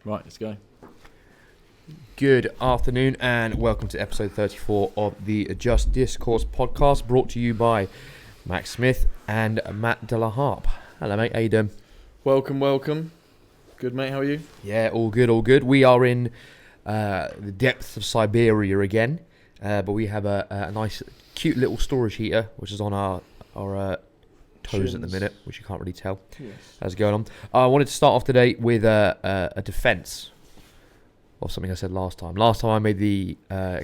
Right, let's go. Good afternoon and welcome to episode 34 of the Just Discourse Podcast, brought to you by Max Smith and Matt de la Harpe. Hello mate, how you doing? Welcome. Good mate, how are you? Yeah, all good. We are in the depths of Siberia again, but we have a nice cute little storage heater which is on our toes at the minute, which you can't really tell. Yes. How's it going on? I wanted to start off today with a defence of something I said last time. Last time I made the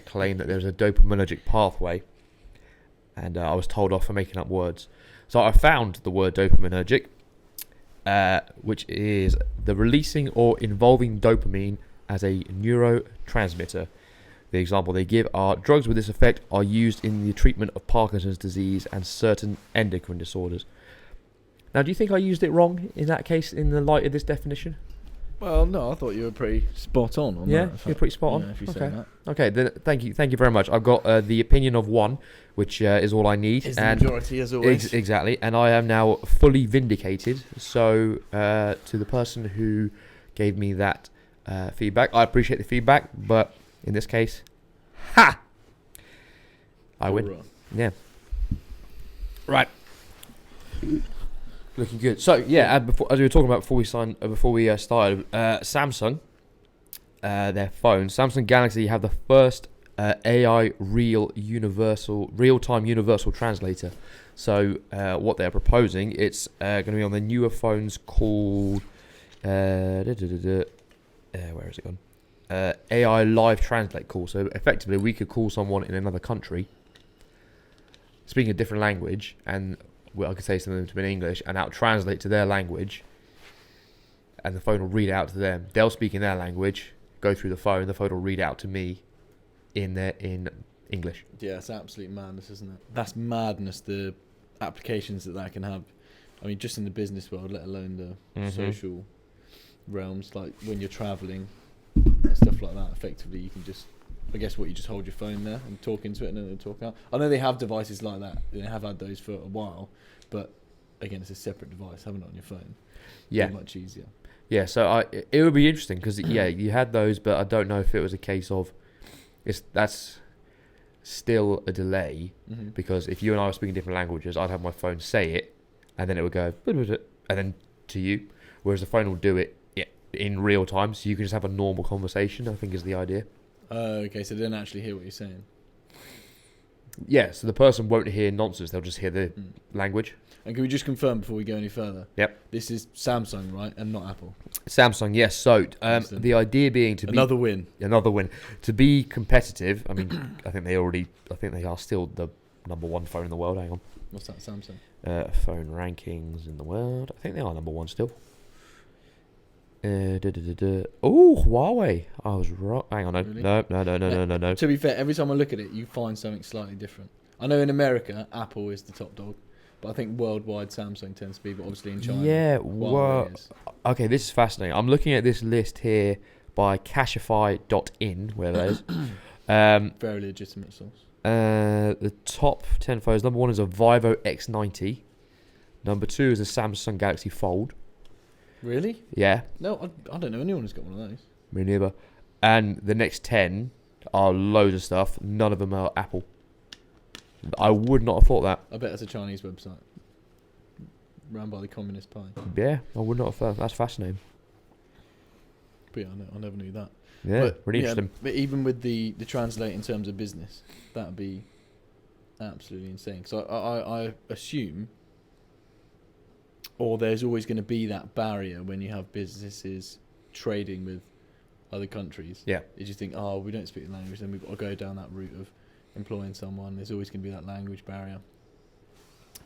claim that there's a dopaminergic pathway, and I was told off for making up words. So I found the word dopaminergic, which is the releasing or involving dopamine as a neurotransmitter. The example they give are drugs with this effect are used in the treatment of Parkinson's disease and certain endocrine disorders. Now, do you think I used it wrong in that case in the light of this definition? Well, no, I thought you were pretty spot on that. Yeah, you're pretty spot on. Yeah, if you say that. Okay, then thank you very much. I've got the opinion of one, which is all I need. Is the majority, as always. Exactly, and I am now fully vindicated. So, to the person who gave me that feedback, I appreciate the feedback, but in this case, I win. Right. Yeah. Right. Looking good. So yeah, as we were talking about before we started, Samsung, their phone, Samsung Galaxy, have the first AI real-time universal translator. So what they're proposing, it's going to be on the newer phones called where is it gone? AI live translate call. So effectively, we could call someone in another country, speaking a different language, and I could say something to them in English, and that'll translate to their language, and the phone will read it out to them. They'll speak in their language, go through the phone will read out to me in English. Yeah, it's absolute madness, isn't it? That's madness, the applications that can have. I mean, just in the business world, let alone the social realms, like when you're travelling and stuff like that. Effectively, you can just, I guess, you just hold your phone there and talk into it, and then it'll talk out. I know they have devices like that. They have had those for a while, but again, it's a separate device. Having it on your phone, yeah, much easier. Yeah, so it would be interesting because you had those, but I don't know if it was a case of that's still a delay, because if you and I were speaking different languages, I'd have my phone say it, and then it would go and then to you, whereas the phone will do it in real time, so you can just have a normal conversation. I think is the idea. Okay, so they don't actually hear what you're saying. Yeah, so the person won't hear nonsense; they'll just hear the language. And can we just confirm before we go any further? Yep. This is Samsung, right, and not Apple. Samsung, yes. So the idea being to another win, to be competitive. I mean, I think they are still the number one phone in the world. Hang on. What's that, Samsung? Phone rankings in the world. I think they are number one still. Oh, Huawei. I was wrong. Hang on, no. Really? No. To be fair, every time I look at it, you find something slightly different. I know in America, Apple is the top dog, but I think worldwide, Samsung tends to be, but obviously in China, yeah, Huawei is. Okay, this is fascinating. I'm looking at this list here by Cashify.in, wherever that is. Very legitimate source. The top 10 phones. Number one is a Vivo X90. Number two is a Samsung Galaxy Fold. Really? Yeah. No, I don't know anyone who's got one of those. Me neither. And the next 10 are loads of stuff. None of them are Apple. I would not have thought that. I bet it's a Chinese website run by the Communist Party. Yeah, I would not have thought. That's fascinating. But yeah, I never knew that. Yeah, really interesting. But even with the translate in terms of business, that would be absolutely insane. Because I assume, or there's always going to be that barrier when you have businesses trading with other countries. Yeah. Is you think, we don't speak the language, then we've got to go down that route of employing someone. There's always going to be that language barrier.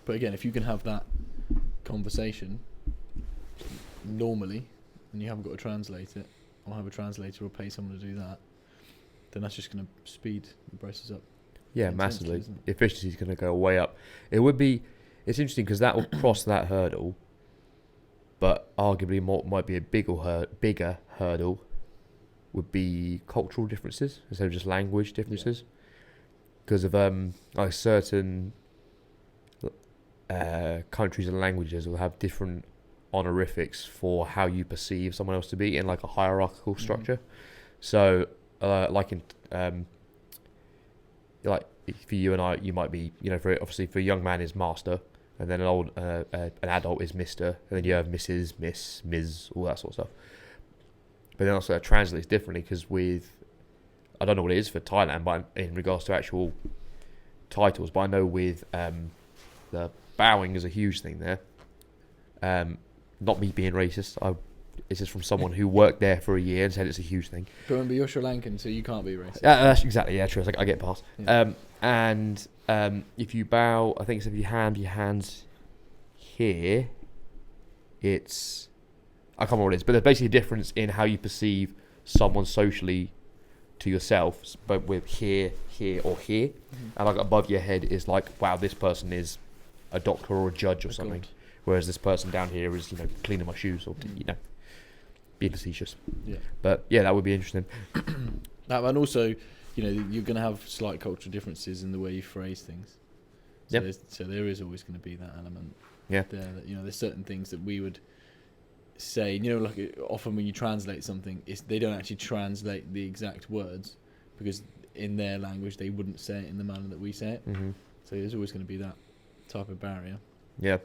But again, if you can have that conversation normally, and you haven't got to translate it, or have a translator, or pay someone to do that, then that's just going to speed the process up. Yeah, massively. Efficiency is going to go way up. It's interesting because that will cross that hurdle, but arguably might be a bigger hurdle would be cultural differences instead of just language differences. Because of like certain countries and languages will have different honorifics for how you perceive someone else to be in like a hierarchical structure. So, like in like for you and I, you might be, for obviously for a young man is master, and then an adult is Mister, and then you have Mrs., Miss, Ms., all that sort of stuff. But then also that translates differently because I don't know what it is for Thailand, but in regards to actual titles, but I know with the bowing is a huge thing there. Not me being racist, this is from someone who worked there for a year and said it's a huge thing. But remember, you're Sri Lankan, so you can't be racist. That's exactly, yeah, true. I get past. Yeah. And if you bow, I think it's if you have your hands here, it's, I can't remember what it is, but there's basically a difference in how you perceive someone socially to yourself, but with here, or here, and like above your head is like, wow, this person is a doctor or a judge or something, whereas this person down here is, cleaning my shoes or, being facetious. Yeah. But yeah, that would be interesting. And also, you're going to have slight cultural differences in the way you phrase things. So there is always going to be that element. Yeah. There that, there's certain things that we would say, like often when you translate something, they don't actually translate the exact words because in their language they wouldn't say it in the manner that we say it. Mm-hmm. So there's always going to be that type of barrier. Yeah.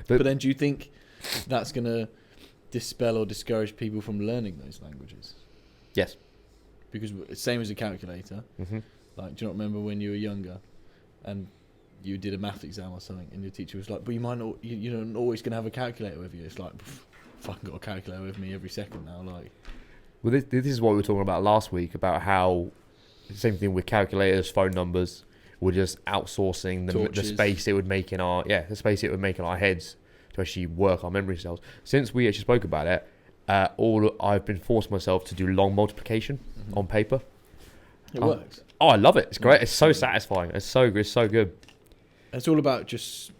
But then do you think that's going to dispel or discourage people from learning those languages? Yes. Because same as a calculator, mm-hmm. like, do you not remember when you were younger and you did a math exam or something and your teacher was like, but you might not, you're not always going to have a calculator with you. It's like, fucking got a calculator with me every second now. Like, well, this is what we were talking about last week, about how the same thing with calculators, phone numbers, we're just outsourcing the space it would make in our heads to actually work our memory cells. Since we actually spoke about it, I've been forcing myself to do long multiplication on paper. It works. Oh, I love it. It's great. It's so satisfying. It's so good. It's so good. It's all about just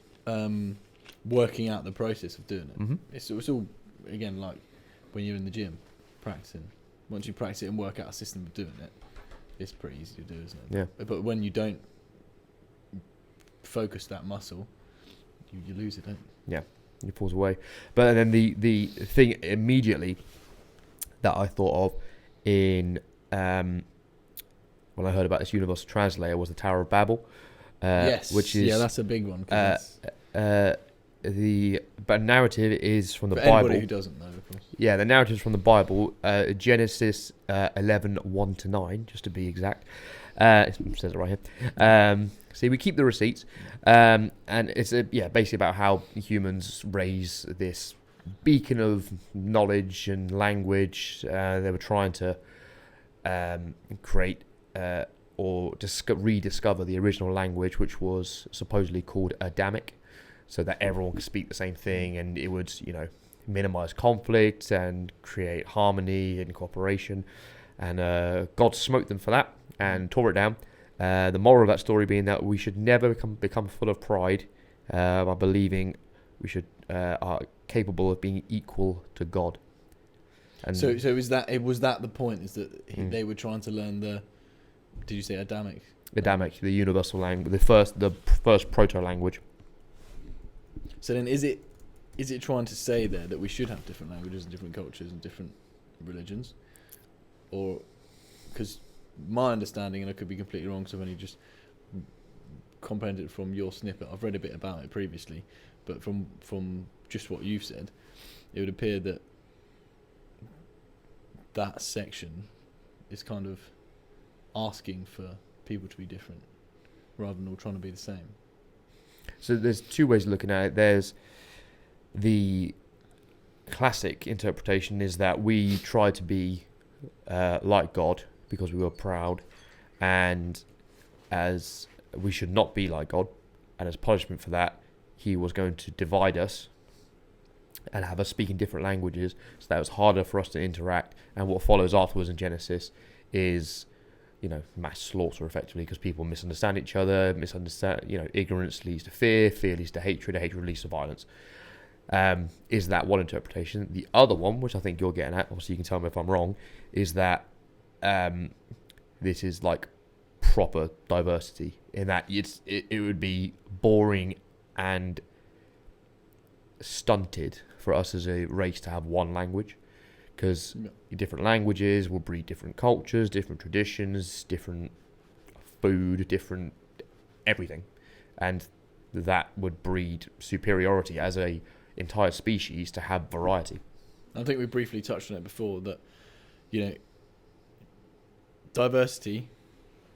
working out the process of doing it. Mm-hmm. It's all, again, like when you're in the gym practicing. Once you practice it and work out a system of doing it, it's pretty easy to do, isn't it? Yeah. But when you don't focus that muscle, you lose it, don't you? Yeah, it falls away. But then the thing immediately that I thought of in when I heard about this universal translator was the Tower of Babel. Yes, which is that's a big one. The narrative is from the for Bible. Anybody who doesn't know, of course. Yeah, the narrative is from the Bible, Genesis 11, 1-9, just to be exact. It says it right here. See, we keep the receipts, and it's basically about how humans raise this beacon of knowledge and language. They were trying to create or rediscover the original language, which was supposedly called Adamic, so that everyone could speak the same thing, and it would, minimize conflict and create harmony and cooperation. And God smote them for that and tore it down. The moral of that story being that we should never become full of pride by believing we should are capable of being equal to God. And so was that the point? Is that they were trying to learn the? Did you say Adamic? Adamic, the universal language, the first proto language. So then, is it trying to say there that we should have different languages and different cultures and different religions, or because my understanding, and I could be completely wrong, because I've only just comprehended it from your snippet. I've read a bit about it previously, but from just what you've said, it would appear that that section is kind of asking for people to be different rather than all trying to be the same. So there's two ways of looking at it. There's the classic interpretation is that we try to be like God because we were proud, and as we should not be like God, and as punishment for that, he was going to divide us and have us speaking different languages, so that it was harder for us to interact. And what follows afterwards in Genesis is, mass slaughter effectively, because people misunderstand each other, ignorance leads to fear, fear leads to hatred, hatred leads to violence. Is that one interpretation? The other one, which I think you're getting at, obviously you can tell me if I'm wrong, is that this is like proper diversity, in that it would be boring and stunted for us as a race to have one language, because different languages will breed different cultures, different traditions, different food, different everything, and that would breed superiority as a entire species to have variety. I think we briefly touched on it before that, diversity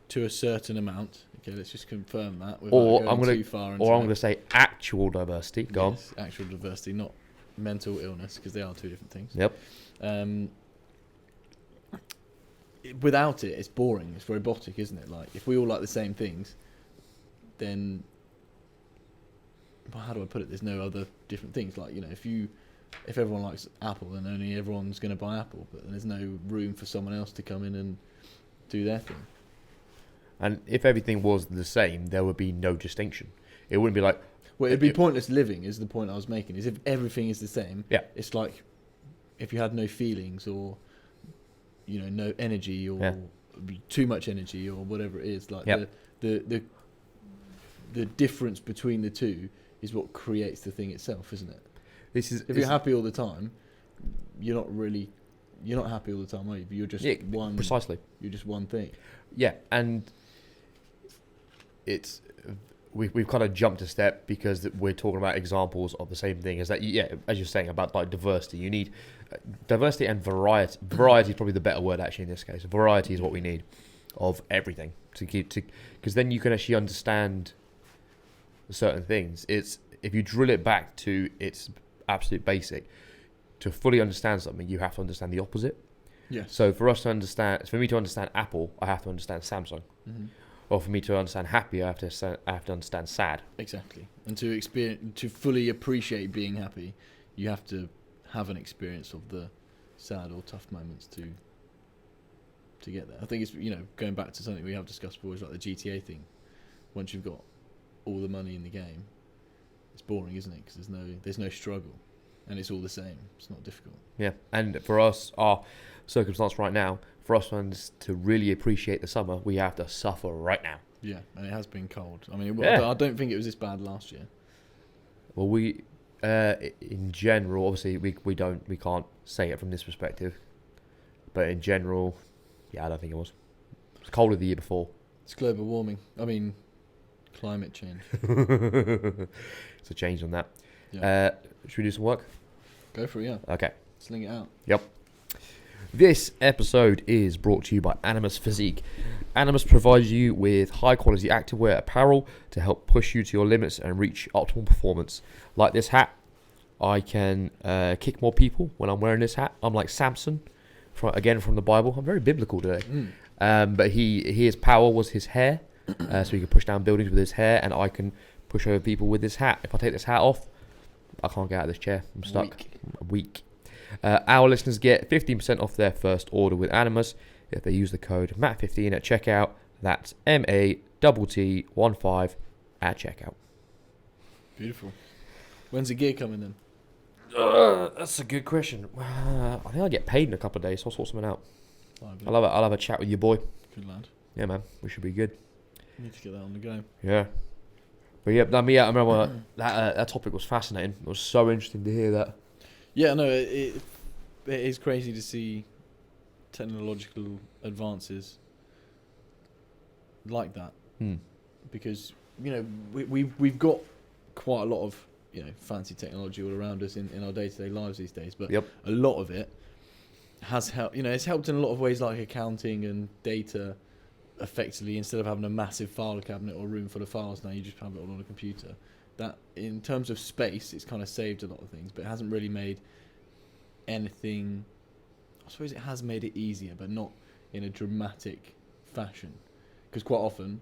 to a certain amount. Okay, let's just confirm that. Or I'm going to say actual diversity. Go on. Actual diversity, not mental illness, because they are two different things. Yep. Without it, it's boring. It's robotic, isn't it? Like, if we all like the same things, then, well, how do I put it? There's no other different things. Like, if everyone likes Apple, then only everyone's going to buy Apple. But then there's no room for someone else to come in and do their thing. And if everything was the same, there would be no distinction. It wouldn't be like... Well, it'd be pointless living, is the point I was making. Is if everything is the same, it's like if you had no feelings or, no energy or too much energy or whatever it is. Like the difference between the two is what creates the thing itself, isn't it? If you're happy all the time, you're not happy all the time, are you? You're just one. Precisely. You're just one thing. Yeah, and we've kind of jumped a step because we're talking about examples of the same thing. Is that as you're saying about like diversity, you need diversity and variety. Variety is probably the better word actually in this case. Variety is what we need of everything because then you can actually understand certain things. It's if you drill it back to its absolute basic. To fully understand something, you have to understand the opposite. Yes. So for me to understand Apple, I have to understand Samsung. Mm-hmm. Or for me to understand happy, I have to understand sad. Exactly. And to fully appreciate being happy, you have to have an experience of the sad or tough moments to get there. I think it's going back to something we have discussed before, is like the GTA thing. Once you've got all the money in the game, it's boring, isn't it? Because there's no struggle. And it's all the same. It's not difficult. Yeah. And for us, our circumstance right now, for us to really appreciate the summer, we have to suffer right now. Yeah, and it has been cold. I mean, I don't think it was this bad last year. Well, we, in general, obviously we can't say it from this perspective, but in general, I don't think it was. It was colder the year before. It's global warming. I mean, climate change. It's a change on that. Yeah. Should we do some work? Go for it, yeah. Okay. Sling it out. Yep. This episode is brought to you by Animus Physique. Animus provides you with high-quality activewear apparel to help push you to your limits and reach optimal performance. Like this hat, I can kick more people when I'm wearing this hat. I'm like Samson, from the Bible. I'm very biblical today. But his power was his hair, so he could push down buildings with his hair, and I can push over people with this hat. If I take this hat off, I can't get out of this chair. I'm stuck. I'm weak. Our listeners get 15% off their first order with Animus if they use the code MAT15 at checkout. That's MATT15 at checkout. Beautiful. When's the gear coming then? That's a good question. I think I'll get paid in a couple of days, so I'll sort something out. I'll have a chat with your boy. Good lad. Yeah, man. We should be good. Need to get that on the go. Yeah. But I remember that topic was fascinating. It was so interesting to hear that. Yeah, no, it is crazy to see technological advances like that. Because we've got quite a lot of fancy technology all around us in our day-to-day lives these days, but a lot of it has helped. It's helped in a lot of ways, like accounting and data. Effectively, instead of having a massive file cabinet or room full of files, now you just have it all on a computer. That, in terms of space, it's kind of saved a lot of things, but it hasn't really made anything. I suppose it has made it easier, but not in a dramatic fashion. Because quite often,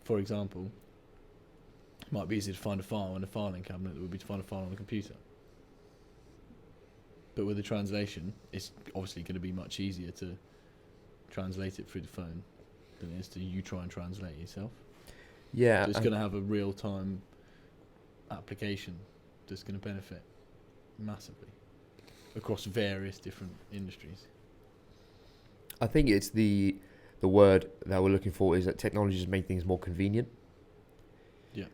for example, it might be easier to find a file in a filing cabinet than it would be to find a file on a computer. But with the translation, it's obviously going to be much easier to translate it through the phone than it is to you try and translate it yourself. Yeah. So it's going to have a real-time application that's going to benefit massively across various different industries. I think it's the word that we're looking for is that technology has made things more convenient. Yeah.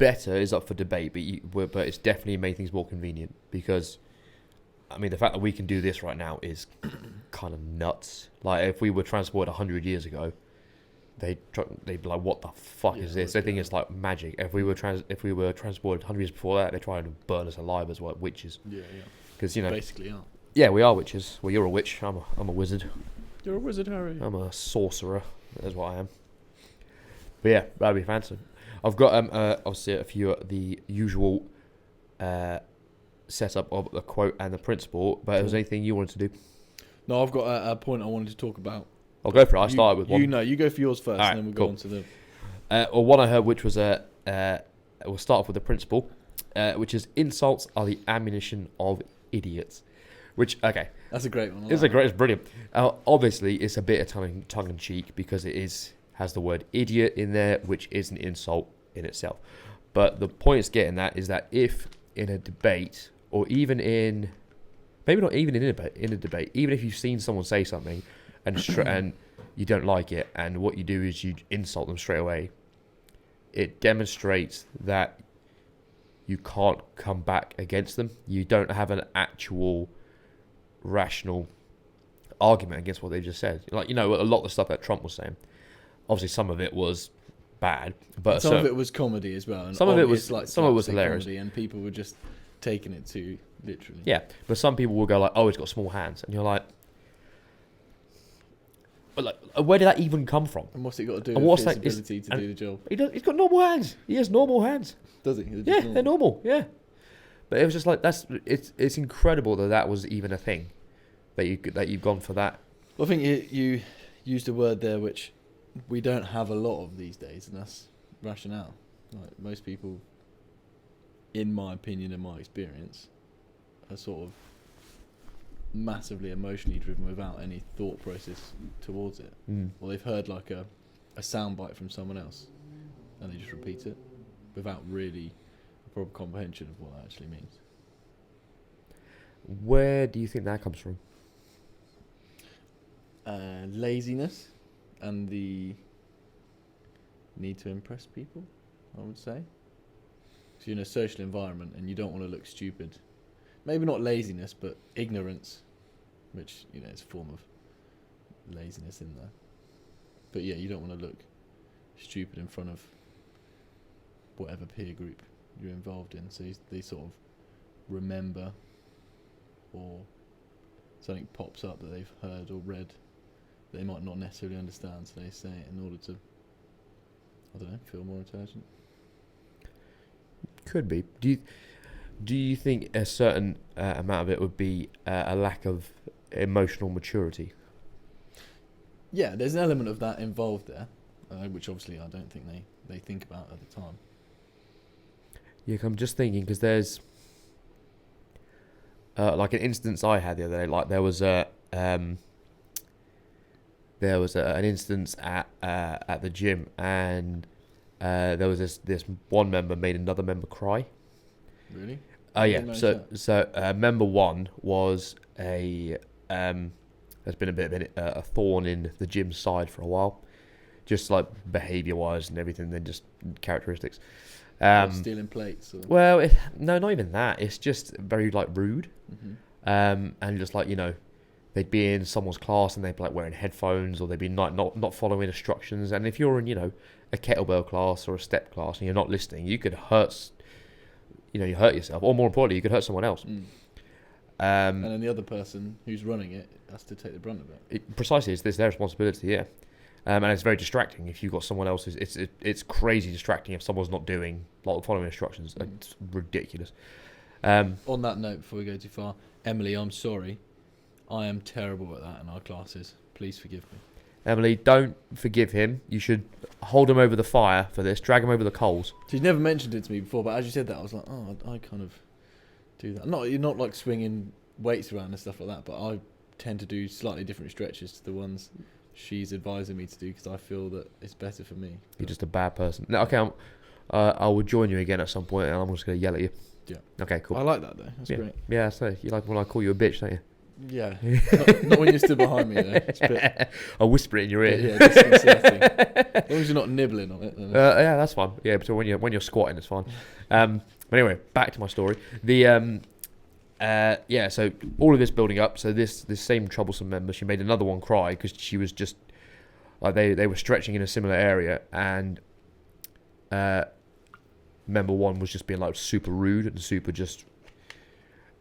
better is up for debate, but it's definitely made things more convenient because, I mean, the fact that we can do this right now is kind of nuts. Like, if we were transported 100 years ago, they'd be like, "What the fuck is this?" They think it's like magic. If we were transported 100 years before that, they try to burn us alive as well, witches. Yeah. Because Basically, are. Yeah, we are witches. Well, you're a witch. I'm a wizard. You're a wizard, Harry. I'm a sorcerer. That's what I am. But yeah, that'd be fancy. I've got obviously a few of the usual setup of the quote and the principle. But if there's anything you wanted to do? No, I've got a point I wanted to talk about. I'll go for it. I started with one. You go for yours first, Right, and then we'll go on to the... or one I heard, which was we'll start off with the principle, which is insults are the ammunition of idiots. Which, okay. That's a great one. It's brilliant. Obviously, it's a bit of tongue in cheek because it has the word idiot in there, which is an insult in itself. But the point it's getting at is that if in a debate, or even in, maybe not even in a debate, even if you've seen someone say something and you don't like it, and what you do is you insult them straight away, it demonstrates that you can't come back against them. You don't have an actual rational argument against what they just said. Like, a lot of the stuff that Trump was saying, obviously some of it was bad, but some of it was comedy as well. And some of it was hilarious, and people were just taking it too literally. Yeah, but some people will go like, "Oh, he's got small hands," and you're like, "But like, where did that even come from? And what's it got to do with his ability to do the job?" He's got normal hands. He has normal hands. Does he? Yeah, they're normal. Yeah, but it was just like it's incredible that was even a thing, that you've gone for that. Well, I think you used a word there which we don't have a lot of these days, and that's rationale. Like, most people, in my opinion and my experience, are sort of massively emotionally driven without any thought process towards it. Or they've heard like a soundbite from someone else and they just repeat it without really a proper comprehension of what that actually means. Where do you think that comes from? Laziness and the need to impress people, I would say. So you're in a social environment and you don't want to look stupid. Maybe not laziness, but ignorance, which, is a form of laziness in there. But yeah, you don't want to look stupid in front of whatever peer group you're involved in. So they sort of remember, or something pops up that they've heard or read that they might not necessarily understand, so they say it in order to, I don't know, feel more intelligent. Could be. Do you think a certain amount of it would be a lack of emotional maturity? Yeah, there's an element of that involved there, which obviously I don't think they think about at the time. Yeah, I'm just thinking, because there's like an instance I had the other day. Like there was an instance at the gym, and there was this one member made another member cry. Really? Oh yeah. So member one was there's been a bit of a thorn in the gym side for a while, just like behaviour wise and everything, then just characteristics. Stealing plates. Or? Well, no, not even that. It's just very like rude, and just like they'd be in someone's class and they'd be like wearing headphones, or they'd be not following instructions. And if you're in a kettlebell class or a step class and you're not listening, you could hurt. You hurt yourself, or more importantly, you could hurt someone else. And then the other person who's running it has to take the brunt of it. Precisely, it's their responsibility, yeah. And it's very distracting if you've got someone else. It's crazy distracting if someone's not doing, like, following instructions. It's ridiculous. On that note, before we go too far, Emily, I'm sorry. I am terrible at that in our classes. Please forgive me. Emily, don't forgive him. You should hold him over the fire for this. Drag him over the coals. She's never mentioned it to me before, but as you said that, I was like, oh, I kind of do that. You're not like swinging weights around and stuff like that, but I tend to do slightly different stretches to the ones she's advising me to do because I feel that it's better for me. You're just a bad person. No, okay, I will join you again at some point, and I'm just going to yell at you. Yeah. Okay, cool. I like that though. That's great. Yeah, so you like when I call you a bitch, don't you? Yeah. Not when you stood behind me, though. It's a bit, I'll whisper it in your ear. yeah, disconcerting. As long as you're not nibbling on it. Then Yeah, that's fine. Yeah, but when you're squatting, it's fine. But anyway, back to my story. So all of this building up. So this same troublesome member, she made another one cry because she was just like they were stretching in a similar area, and member one was just being like super rude and super just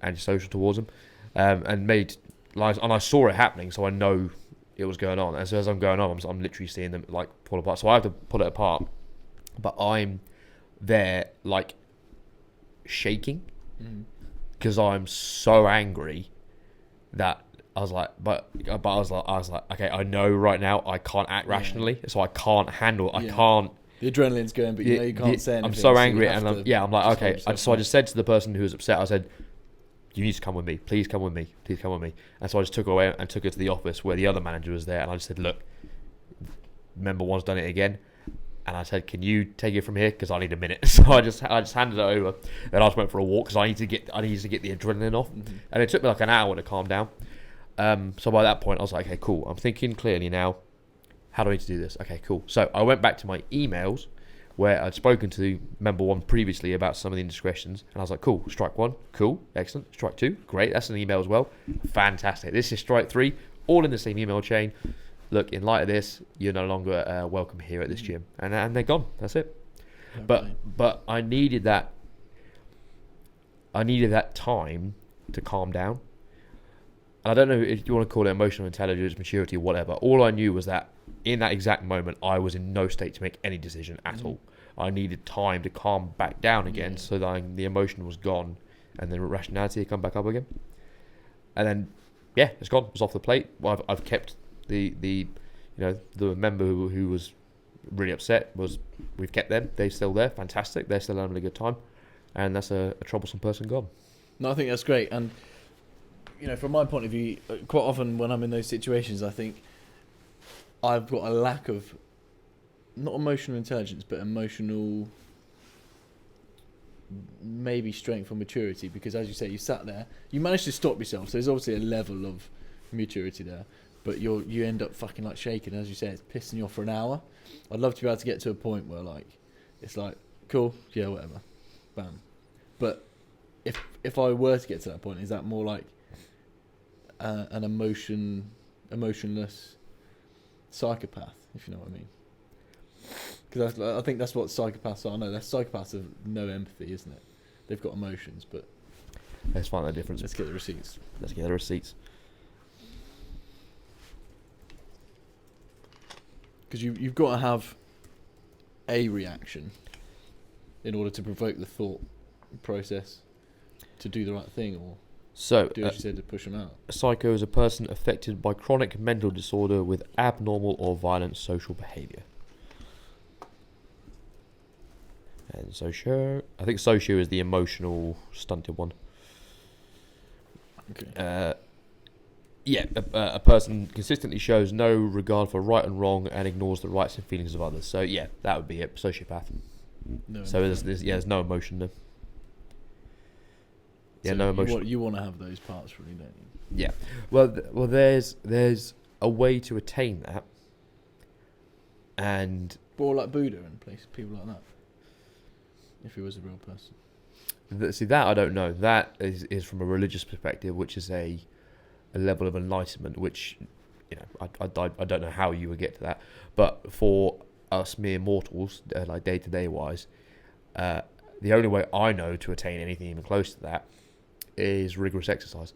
antisocial towards him, and I saw it happening, so I know it was going on. And so as I'm going on, I'm literally seeing them like pull apart. So I have to pull it apart, but I'm there like shaking because I'm so angry that I was like, but I was like, okay, I know right now I can't act rationally, so I can't handle. I can't. The adrenaline's going, but you can't say anything. I'm so angry, and I'm like, okay. So I just said to the person who was upset, I said, you need to come with me. Please come with me. Please come with me. And so I just took her away and took her to the office where the other manager was there. And I just said, look, member one's done it again. And I said, can you take it from here? Because I need a minute. So I just handed it over. Then I just went for a walk because I needed to get the adrenaline off. And it took me like an hour to calm down. So by that point, I was like, okay, cool. I'm thinking clearly now. How do I need to do this? Okay, cool. So I went back to my emails where I'd spoken to member one previously about some of the indiscretions, and I was like, cool, strike one, cool, excellent, strike two, great, that's an email as well, fantastic, this is strike three, all in the same email chain. Look, in light of this, you're no longer welcome here at this gym, and they're gone, that's it. Okay. But I needed that time to calm down, and I don't know if you want to call it emotional intelligence, maturity, or whatever. All I knew was that in that exact moment, I was in no state to make any decision at all. I needed time to calm back down again, so that the emotion was gone, and the rationality had come back up again. And then, it's gone. It was off the plate. Well, I've kept the member who was really upset. We've kept them. They're still there. Fantastic. They're still having a good time, and that's a troublesome person gone. No, I think that's great. And from my point of view, quite often when I'm in those situations, I think I've got a lack of, not emotional intelligence, but emotional, maybe strength or maturity, because as you say, you sat there, you managed to stop yourself, so there's obviously a level of maturity there, but you end up fucking like shaking, as you say, it's pissing you off for an hour. I'd love to be able to get to a point where it's like, cool, yeah, whatever, bam. But if I were to get to that point, is that more like an emotionless psychopath, if you know what I mean? Because I think that's what psychopaths are. No, they're psychopaths of no empathy, isn't it? They've got emotions, but let's find that difference. Let's get the receipts. Because you've got to have a reaction in order to provoke the thought process to do the right thing, or do as you said, to push them out. A psycho is a person affected by chronic mental disorder with abnormal or violent social behaviour. And I think socio is the emotional stunted one. Okay. A person consistently shows no regard for right and wrong and ignores the rights and feelings of others. So that would be it. Sociopath. No. So there's no emotion there. Yeah, so no emotion. You want to have those parts, really, don't you? Yeah. Well, there's a way to attain that, and or like Buddha and people like that. If he was a real person. See, that I don't know. That is from a religious perspective, which is a level of enlightenment, which I don't know how you would get to that. But for us mere mortals, like day to day wise, the only way I know to attain anything even close to that is rigorous exercise.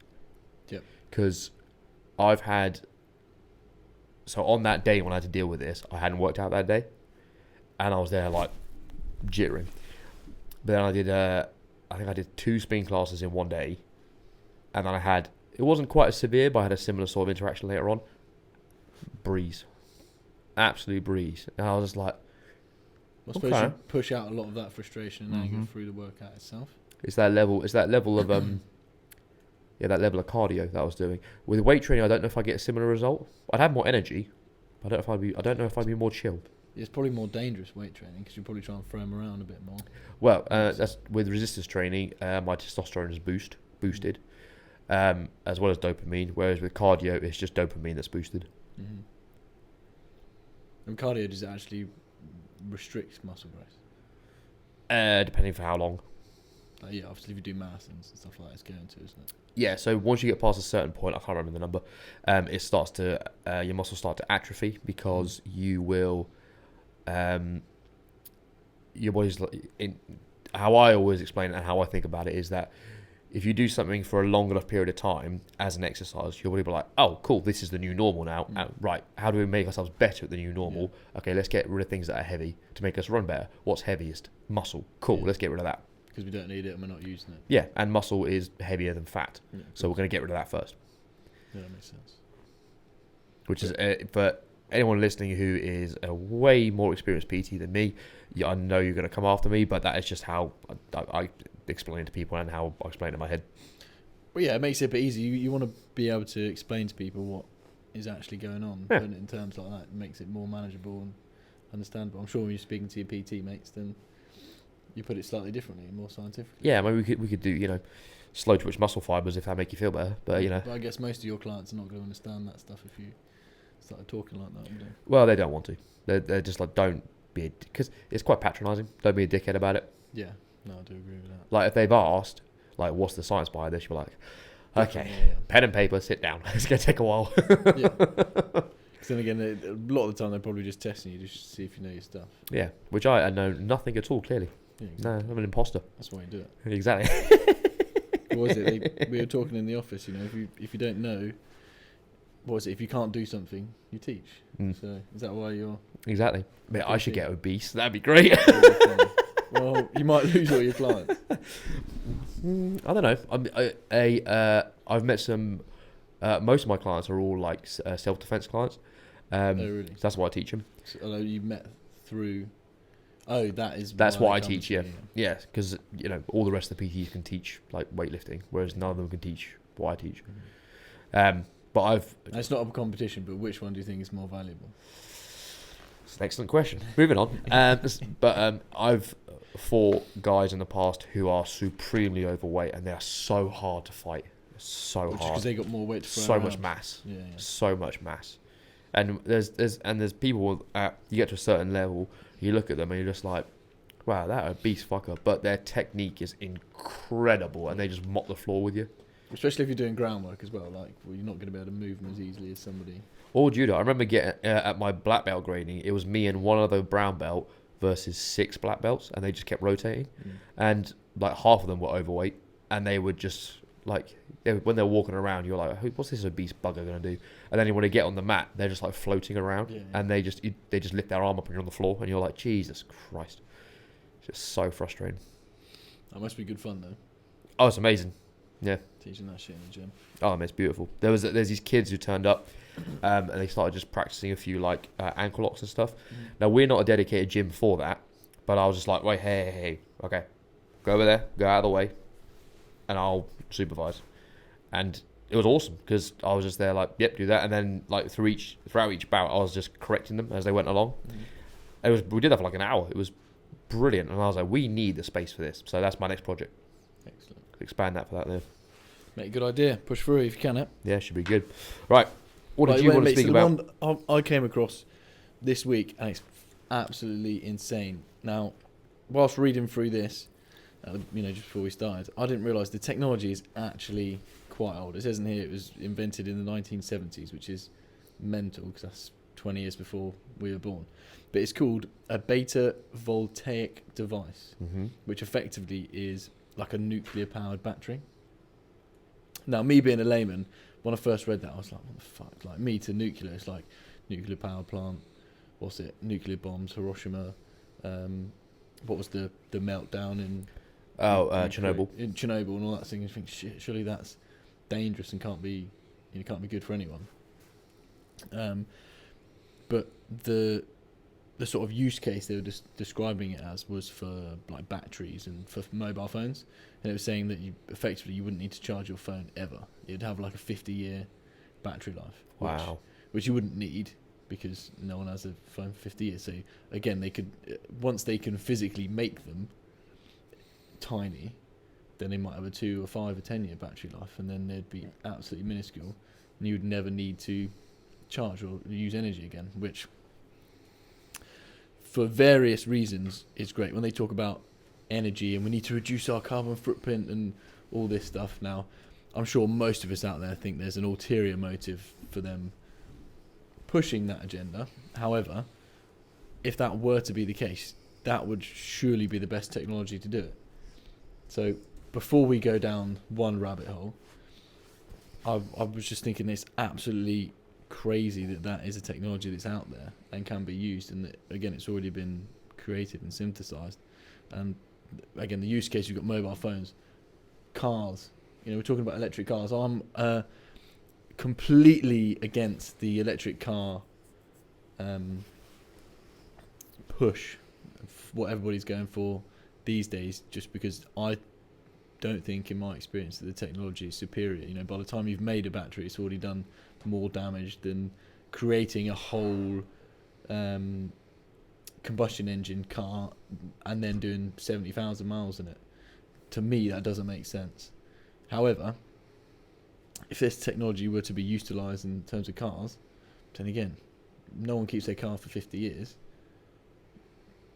Yep. Because I've had, so on that day when I had to deal with this, I hadn't worked out that day, and I was there like jittering. But then I did, I think I did 2 spin classes in one day, and then it wasn't quite as severe, but I had a similar sort of interaction later on. Breeze. Absolute breeze. And I was just like, I suppose you push out a lot of that frustration and anger through the workout itself. It's that level of that level of cardio that I was doing. With weight training, I don't know if I get a similar result. I'd have more energy. I don't know if I'd be more chilled. It's probably more dangerous weight training because you probably try and throw them around a bit more. Well, that's with resistance training. My testosterone is boosted, as well as dopamine. Whereas with cardio, it's just dopamine that's boosted. Mm-hmm. And cardio, does it actually restrict muscle growth? Depending for how long. Yeah, obviously if you do marathons and stuff like that, it's going to, isn't it? Yeah, so once you get past a certain point, I can't remember the number, it starts to, your muscles start to atrophy because you will, your body's, how I always explain it and how I think about it is that if you do something for a long enough period of time as an exercise, your body will be like, oh, cool, this is the new normal now. Right, how do we make ourselves better at the new normal? Yeah. Okay, let's get rid of things that are heavy to make us run better. What's heaviest? Muscle. Cool, let's get rid of that. Because we don't need it and we're not using it. Yeah, and muscle is heavier than fat. Yeah, so we're going to get rid of that first. Yeah, that makes sense. Which is, for anyone listening who is a way more experienced PT than me, I know you're going to come after me, but that is just how I explain it to people and how I explain it in my head. Well, yeah, it makes it a bit easy. You want to be able to explain to people what is actually going on. Yeah. Putting it in terms like that, it makes it more manageable and understandable. I'm sure when you're speaking to your PT mates, then you put it slightly differently and more scientifically. Yeah, I mean, we could do, slow twitch muscle fibers if that make you feel better. But, But I guess most of your clients are not going to understand that stuff if you started talking like that, would they? Well, they don't want to. They're just like, don't be because it's quite patronising. Don't be a dickhead about it. Yeah, no, I do agree with that. Like, if they've asked, like, what's the science behind this, you're like, okay, pen and paper, sit down. It's going to take a while. Yeah. Because then again, a lot of the time they're probably just testing you just to see if you know your stuff. Yeah, which I know nothing at all, clearly. Yeah, exactly. No, I'm an imposter. That's why you do it. Exactly. What was it? We were talking in the office, if you don't know, what was it? If you can't do something, you teach. So is that why you're... Exactly. Mate, I should get obese. That'd be great. Well, you might lose all your clients. I don't know. I've met some... most of my clients are all like self-defense clients. Oh, really? So that's why I teach them. So, you met through... Oh, that's what I teach, yeah. Yeah, because, all the rest of the PTs can teach, like, weightlifting, whereas none of them can teach what I teach. But it's not a competition, but which one do you think is more valuable? It's an excellent question. Moving on. But I've fought guys in the past who are supremely overweight, and they are so hard to fight. So hard. Because they got more weight to throw So around. much mass. Yeah. So much mass. And there's people you get to a certain level, you look at them and you're just like, wow, that obese fucker. But their technique is incredible, and they just mop the floor with you. Especially if you're doing groundwork as well. You're not going to be able to move them as easily as somebody. Or judo. I remember getting at my black belt grading, it was me and one other brown belt versus 6 black belts, and they just kept rotating. And like half of them were overweight, and they would just when they're walking around, you're like, what's this obese bugger going to do? And then when they get on the mat, they're just like floating around, and they just lift their arm up and you're on the floor, and you're like, Jesus Christ. It's just so frustrating. That must be good fun though. Oh, it's amazing. Yeah. Teaching that shit in the gym. Oh, man, it's beautiful. There's these kids who turned up, and they started just practicing a few ankle locks and stuff. Now, we're not a dedicated gym for that, but I was just like, wait, hey, okay, go over there, go out of the way, and I'll supervise. And it was awesome because I was just there like, yep, do that, and then throughout each bout, I was just correcting them as they went along. We did that for like an hour. It was brilliant, and I was like, we need the space for this, so that's my next project. Excellent. Expand that for that there. Mate, good idea. Push through if you can, it. Yeah, should be good. Right, what did you want to speak about? The one I came across this week, and it's absolutely insane. Now, whilst reading through this, just before we started, I didn't realise the technology is actually quite old. It says in here it was invented in the 1970s, which is mental because that's 20 years before we were born. But it's called a beta voltaic device, which effectively is like a nuclear-powered battery. Now, me being a layman, when I first read that, I was like, what the fuck? Like, me to nuclear, it's like nuclear power plant, what's it? Nuclear bombs, Hiroshima. What was the meltdown in... Chernobyl. In Chernobyl and all that thing. You think, shit, surely that's dangerous and can't be good for anyone. But the sort of use case they were describing it as was for like batteries and for mobile phones, and it was saying that you wouldn't need to charge your phone ever. It'd have like a 50-year battery life. Wow. Which you wouldn't need because no one has a phone for 50 years. So again, they could once they can physically make them tiny, then they might have a 2 or 5 or 10-year battery life, and then they'd be absolutely minuscule, and you would never need to charge or use energy again, which for various reasons is great. When they talk about energy and we need to reduce our carbon footprint and all this stuff, now I'm sure most of us out there think there's an ulterior motive for them pushing that agenda. However, if that were to be the case, that would surely be the best technology to do it. So before we go down one rabbit hole, I was just thinking it's absolutely crazy that is a technology that's out there and can be used, and that, again, it's already been created and synthesized. And again, the use case, you've got mobile phones, cars. We're talking about electric cars. I'm completely against the electric car push, what everybody's going for these days, just because I don't think, in my experience, that the technology is superior. By the time you've made a battery, it's already done more damage than creating a whole combustion engine car and then doing 70,000 miles in it. To me, that doesn't make sense. However, if this technology were to be utilised in terms of cars, then again, no one keeps their car for 50 years.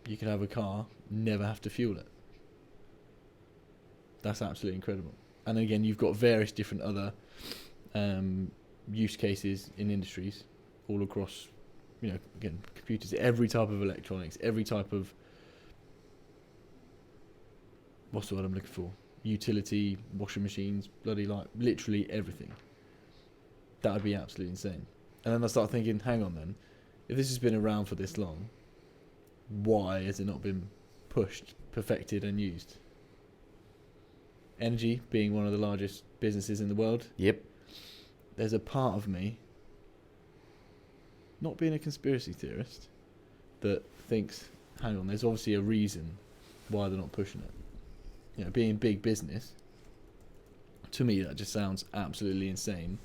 You could have a car, never have to fuel it. That's absolutely incredible. And again, you've got various different other use cases in industries all across, again, computers, every type of electronics, every type of, what's the word I'm looking for? Utility, washing machines, literally everything. That would be absolutely insane. And then I start thinking, hang on then, if this has been around for this long, why has it not been pushed, perfected and used? Energy being one of the largest businesses in the world. Yep. There's a part of me, not being a conspiracy theorist, that thinks, hang on, there's obviously a reason why they're not pushing it. Being big business, to me that just sounds absolutely insane,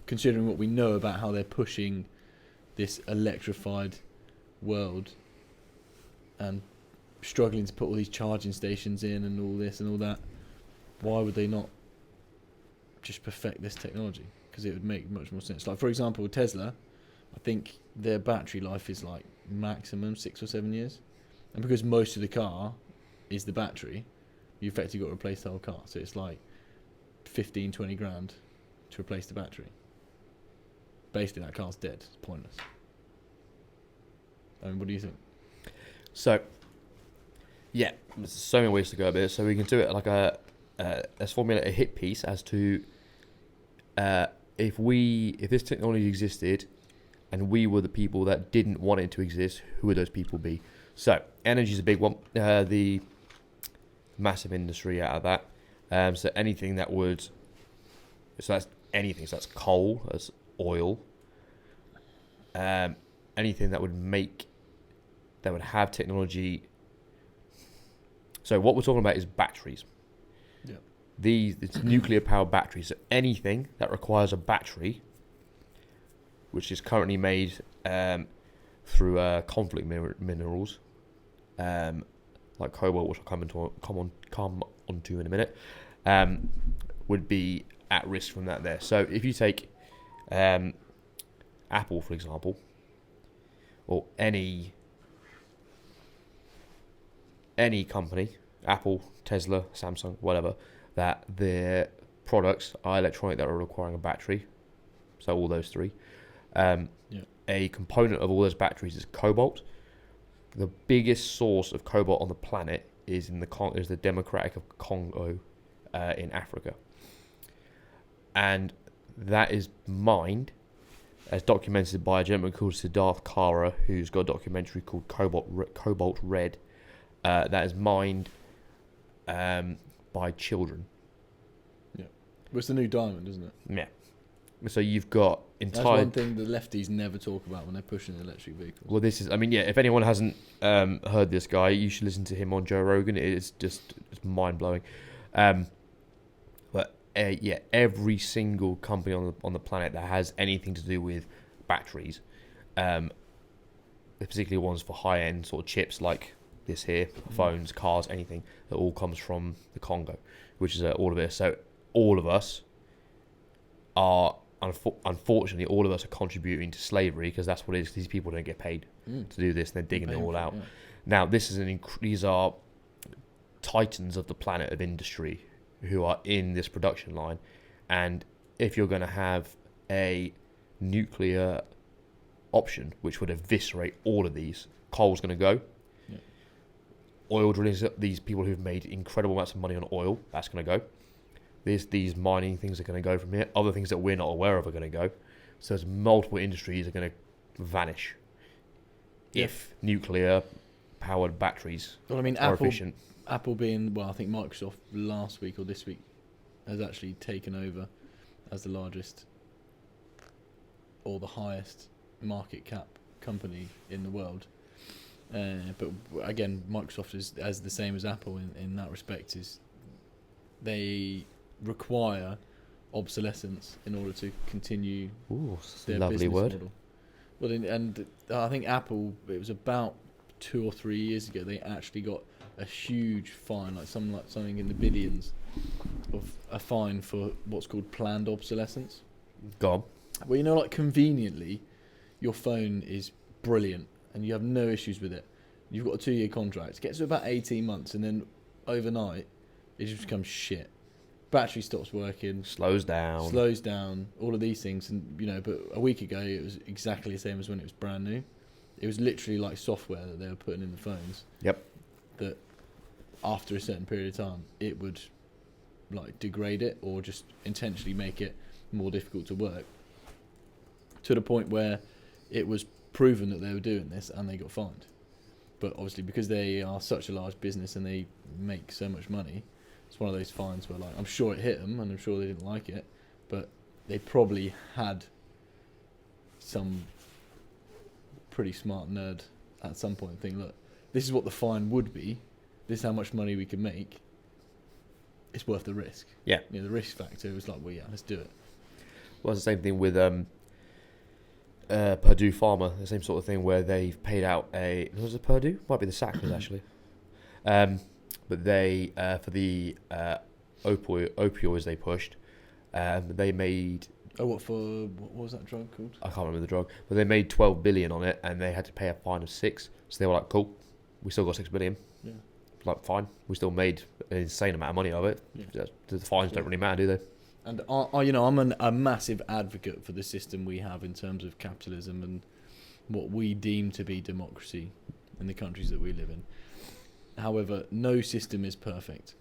considering what we know about how they're pushing this electrified world and struggling to put all these charging stations in and all this and all that. Why would they not just perfect this technology? Because it would make much more sense. Like, for example, Tesla, I think their battery life is like maximum 6 or 7 years, and because most of the car is the battery, you effectively got to replace the whole car. So it's like 15-20 grand to replace the battery. Basically, that car's dead. It's pointless. What do you think? So, yeah, there's so many ways to go about it. So we can do it like let's formulate a hit piece as to if this technology existed and we were the people that didn't want it to exist, who would those people be? So energy is a big one. The massive industry out of that. So anything that would, so that's anything. So that's coal, that's oil. Anything that would have technology. So what we're talking about is batteries. Yeah. It's nuclear powered batteries. So anything that requires a battery, which is currently made through conflict minerals, like cobalt, which I'll come onto in a minute, would be at risk from that there. So if you take Apple, for example, or any company, Apple, Tesla, Samsung, whatever, that their products are electronic that are requiring a battery, so all those three. A component of all those batteries is cobalt. The biggest source of cobalt on the planet is the Democratic of Congo in Africa. And that is mined, as documented by a gentleman called Siddharth Kara, who's got a documentary called Cobalt Red. That is mined by children. Yeah. Well, it's the new diamond, isn't it? Yeah. So you've got That's one thing the lefties never talk about when they're pushing electric vehicles. Well, if anyone hasn't heard this guy, you should listen to him on Joe Rogan. It's mind-blowing. But every single company on the planet that has anything to do with batteries, particularly ones for high-end sort of chips like this here, phones, cars, anything, that all comes from the Congo. which is all of it. So all of us are, unfortunately, all of us are contributing to slavery, because that's what it is. These people don't get paid to do this. They're digging it all out. Yeah. Now, this is these are titans of the planet of industry who are in this production line. And if you're going to have a nuclear option, which would eviscerate all of these, coal's going to go. Yeah. Oil drilling, these people who've made incredible amounts of money on oil, that's going to go. These mining things are going to go from here. Other things that we're not aware of are going to go. So there's multiple industries are going to vanish if nuclear-powered batteries are efficient. Apple being, I think Microsoft last week or this week has actually taken over as the largest or the highest market cap company in the world. But again, Microsoft is as the same as Apple in that respect. Is they require obsolescence in order to continue their lovely business word. model. Well, and I think Apple, it was about 2 or 3 years ago, they actually got a huge fine, something in the billions of a fine for what's called planned obsolescence. Go on. Well, conveniently, your phone is brilliant and you have no issues with it. You've got a 2-year contract. It gets to about 18 months and then overnight, it just becomes shit. Battery stops working. Slows down. All of these things. And, but a week ago, it was exactly the same as when it was brand new. It was literally like software that they were putting in the phones. Yep. That after a certain period of time, it would degrade it or just intentionally make it more difficult to work, to the point where it was proven that they were doing this and they got fined. But obviously, because they are such a large business and they make so much money, it's one of those fines where I'm sure it hit them and I'm sure they didn't like it, but they probably had some pretty smart nerd at some point think, look, this is what the fine would be, this is how much money we can make, it's worth the risk. Yeah. The risk factor was let's do it. Well, it's the same thing with Purdue Pharma, the same sort of thing where they've paid out was it Purdue? Might be the Sackers actually. But they, for the opioids they pushed, they made... what was that drug called? I can't remember the drug, but they made 12 billion on it, and they had to pay a fine of 6. So they were like, "Cool, we still got 6 billion. Yeah, fine, we still made an insane amount of money of it. Yeah. The fines don't really matter, do they?" And I'm a massive advocate for the system we have in terms of capitalism and what we deem to be democracy in the countries that we live in. However, no system is perfect.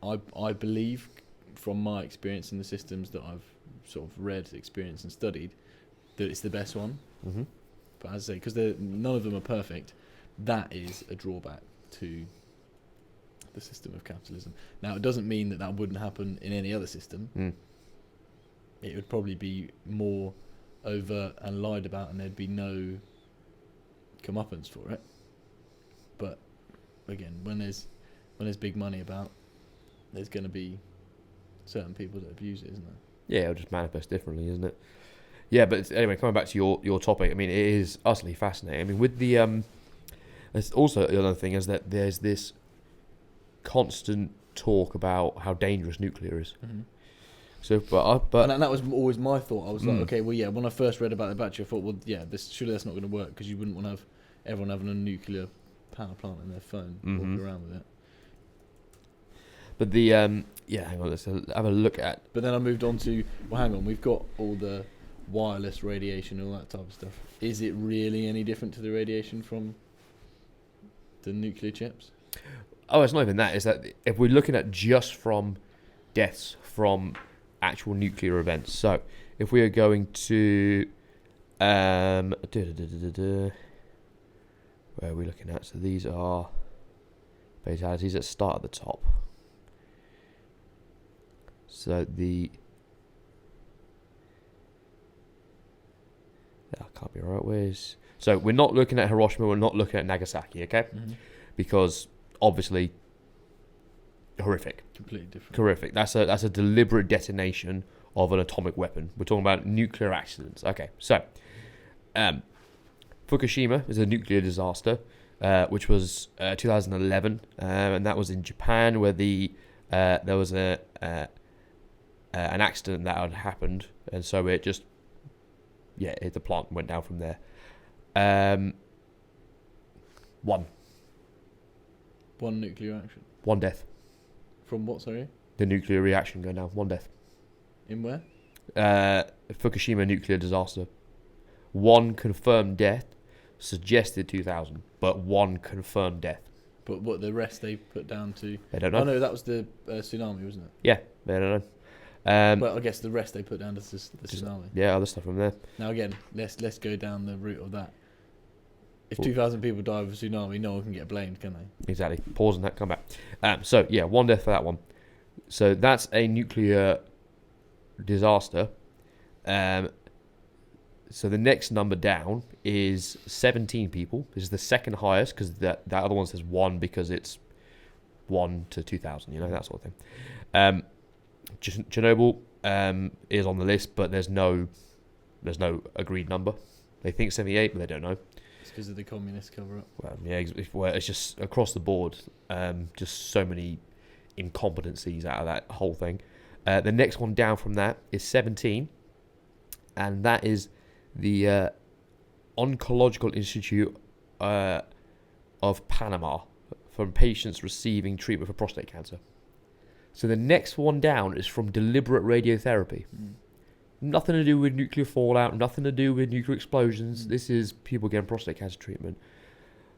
I believe, from my experience in the systems that I've sort of read, experienced and studied, that it's the best one. Mm-hmm. But as I say, because none of them are perfect, that is a drawback to the system of capitalism. Now, it doesn't mean that wouldn't happen in any other system. It would probably be more overt and lied about, and there'd be no comeuppance for it. But again, when there's big money about, there's going to be certain people that abuse it, isn't there? Yeah, it'll just manifest differently, isn't it? Yeah, but anyway, coming back to your topic, I mean, it is utterly fascinating. I mean, with the there's also the other thing is that there's this constant talk about how dangerous nuclear is. Mm-hmm. So, but and that was always my thought. I was like, okay, well, yeah. When I first read about the battery, I thought, well, yeah, surely that's not going to work, because you wouldn't want to have everyone having a nuclear power plant in their phone, walking around with it. But the hang on, let's have a look at. But then I moved on to, well, hang on, we've got all the wireless radiation and all that type of stuff. Is it really any different to the radiation from the nuclear chips? Oh, it's not even that. It's that if we're looking at just from deaths from actual nuclear events. So if we are going to where are we looking at? So these are fatalities that start at the top. So that can't be right. So we're not looking at Hiroshima, we're not looking at Nagasaki, okay? Mm-hmm. Because obviously horrific. Completely different. Horrific. That's a deliberate detonation of an atomic weapon. We're talking about nuclear accidents. Okay, so Fukushima is a nuclear disaster, which was 2011, and that was in Japan, where the there was an accident that had happened, and so it just the plant went down from there. One nuclear action. One death. From what, sorry? The nuclear reaction going down. One death. In where? Fukushima nuclear disaster. One confirmed death, suggested 2000, but one confirmed death. But what, the rest they put down to? They don't know. Oh no, that was the tsunami, wasn't it? Yeah, they don't know. Well, I guess the rest they put down to the tsunami. Yeah, other stuff from there. Now again, let's go down the route of that. If 2,000 people die of a tsunami, no one can get blamed, can they? Exactly. Pause and that, come back. So, yeah, one death for that one. So that's a nuclear disaster. So the next number down is 17 people. This is the second highest because that other one says 1 because it's 1 to 2,000, that sort of thing. Chernobyl is on the list, but there's no agreed number. They think 78, but they don't know. It's because of the communist cover-up. Well, yeah, it's just across the board. Just so many incompetencies out of that whole thing. The next one down from that is 17, and that is the Oncological Institute of Panama from patients receiving treatment for prostate cancer. So the next one down is from deliberate radiotherapy. Nothing to do with nuclear fallout, nothing to do with nuclear explosions. This is people getting prostate cancer treatment.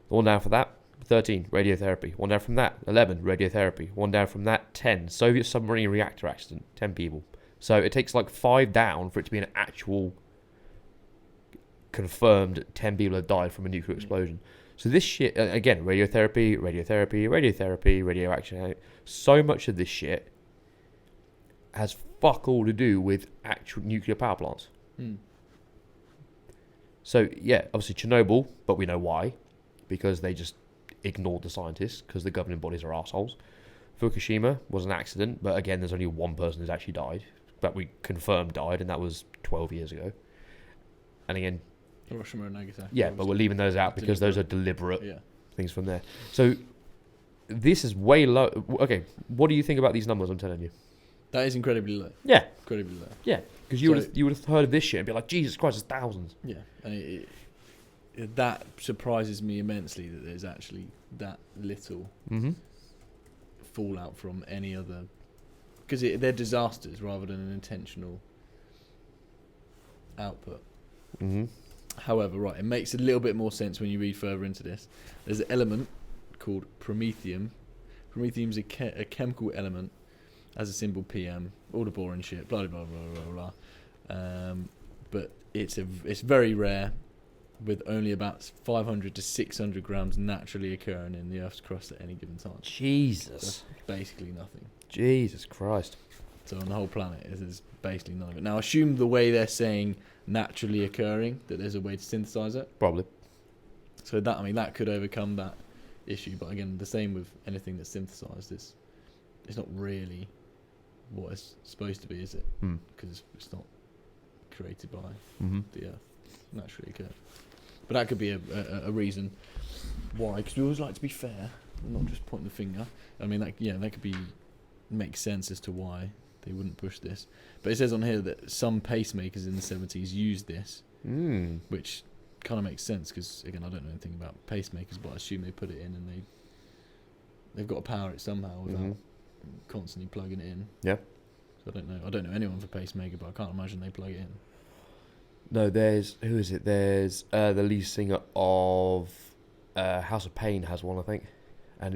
The one down for that, 13, radiotherapy. One down from that, 11, radiotherapy. One down from that, 10, Soviet submarine reactor accident, 10 people. So it takes like 5 down for it to be an actual confirmed 10 people have died from a nuclear explosion. So this shit, again, radiotherapy, radioaction. So much of this shit has fuck all to do with actual nuclear power plants. So, yeah, obviously Chernobyl, but we know why. Because they just ignored the scientists, because the governing bodies are assholes. Fukushima was an accident, but again, there's only one person who's actually died. That we confirmed died, and that was 12 years ago. And again... Hiroshima and Nagasaki. Yeah, but we're leaving those out because those are deliberate things from there. So, this is way low. Okay, what do you think about these numbers I'm telling you? That is incredibly low. Yeah. Incredibly low. Yeah, because you would have heard of this shit and be like, Jesus Christ, it's thousands. Yeah, and that surprises me immensely that there's actually that little fallout from any other... Because they're disasters rather than an intentional output. However, right, it makes a little bit more sense when you read further into this. There's an element called promethium. Promethium is a chemical element, has a symbol PM, all the boring shit, blah blah blah blah blah. But it's very rare, with only about 500 to 600 grams naturally occurring in the Earth's crust at any given time. Jesus. That's basically nothing. Jesus Christ. So on the whole planet, there's basically none of it. Now, assume the way they're saying naturally occurring, that there's a way to synthesize it. Probably. So that could overcome that issue. But again, the same with anything that's synthesized. It's not really what it's supposed to be, is it? Because it's not created by the Earth. Naturally occurred. But that could be a reason why. Because we always like to be fair, not just pointing the finger. I mean, that could make sense as to why they wouldn't push this. But it says on here that some pacemakers in the 70s used this, which kind of makes sense because, again, I don't know anything about pacemakers, but I assume they put it in and they've got to power it somehow without constantly plugging it in. Yeah. So I don't know anyone for pacemaker, but I can't imagine they plug it in. No, who is it? There's the lead singer of House of Pain has one, I think,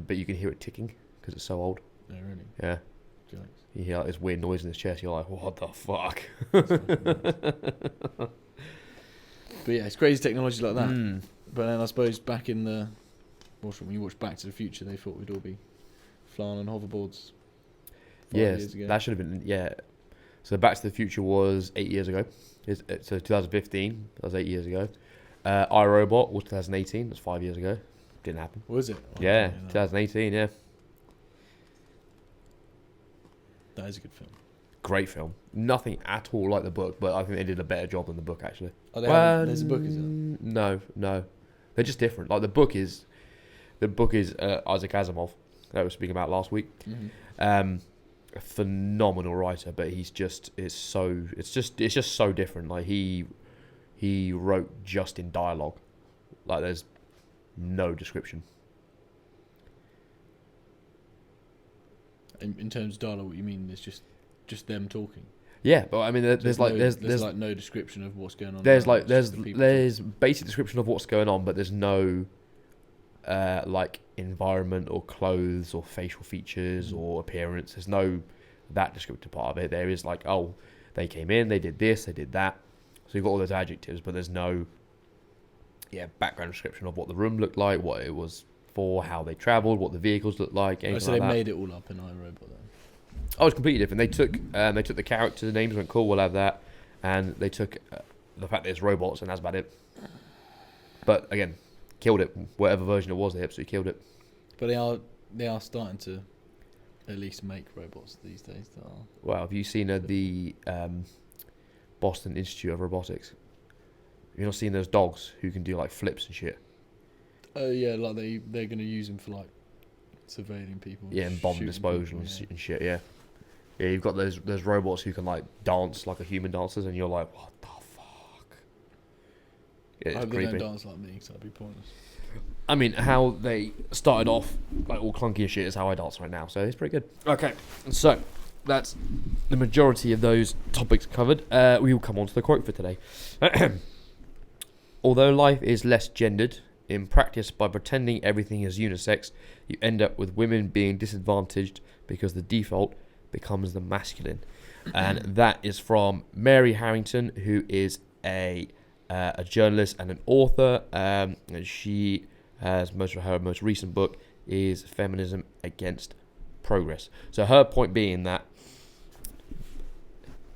but you can hear it ticking because it's so old. Oh, really? Yeah. Jokes. You hear like this weird noise in his chest. You're like, what the fuck? But yeah, it's crazy technology like that. But then I suppose back in when you watch Back to the Future, they thought we'd all be flying on hoverboards 5 years ago. That should have been, So Back to the Future was 8 years ago. So 2015, that was 8 years ago. iRobot was 2018, that's 5 years ago. Didn't happen. Was it? 2018, yeah. That is a good film. Great film. Nothing at all like the book, but I think they did a better job than the book, actually. Oh, there's a book, is it? No. They're just different. Like the book is Isaac Asimov that we were speaking about last week. a phenomenal writer, but it's just so different. Like he wrote just in dialogue, like there's no description. In terms of dialogue, what you mean? There's just them talking. Yeah, but I mean, there's like no description of what's going on. There's basic description of what's going on, but there's no like environment or clothes or facial features or appearance. There's no that descriptive part of it. There is like, oh, they came in, they did this, they did that. So you've got all those adjectives, but there's no background description of what the room looked like, what it was for, how they travelled, what the vehicles looked like. So they made it all up in iRobot then. Oh, it's completely different. They took the character names, went cool, we'll have that, and they took the fact that it's robots, and that's about it. But again, killed it. Whatever version it was, they absolutely killed it. But they are starting to at least make robots these days. That are Well, have you seen the Boston Institute of Robotics? You've not seen those dogs who can do like flips and shit? Oh yeah, like they're going to use them for like surveilling people. Yeah, and bomb disposal and shit. Yeah. Yeah, you've got those robots who can like dance like a human dances, and you're like, what the fuck? Yeah, I hope creepy. they don't dance like me, because that'd be pointless. I mean, how they started off like all clunky and shit is how I dance right now, so it's pretty good. Okay, so that's the majority of those topics covered. We will come on to the quote for today. Although life is less gendered, in practice, by pretending everything is unisex, you end up with women being disadvantaged because the default becomes the masculine. And that is from Mary Harrington, who is a journalist and an author. And she has her most recent book is Feminism Against Progress. So her point being that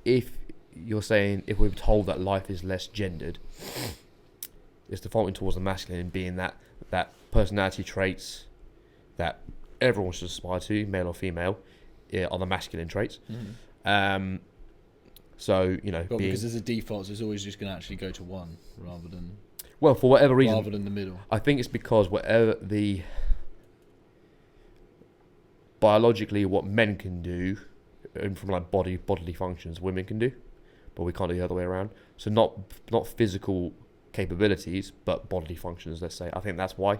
if you're saying, if we're told that life is less gendered, it's defaulting towards the masculine, and being that personality traits that everyone should aspire to, male or female, are the masculine traits. Mm-hmm. So, you know, because there's a default, so it's always just going to actually go to one rather than... Well, for whatever reason... Rather than the middle. I think it's because whatever biologically what men can do, and from like bodily functions, women can do, but we can't do the other way around. So not physical capabilities, but bodily functions, let's say. I think that's why.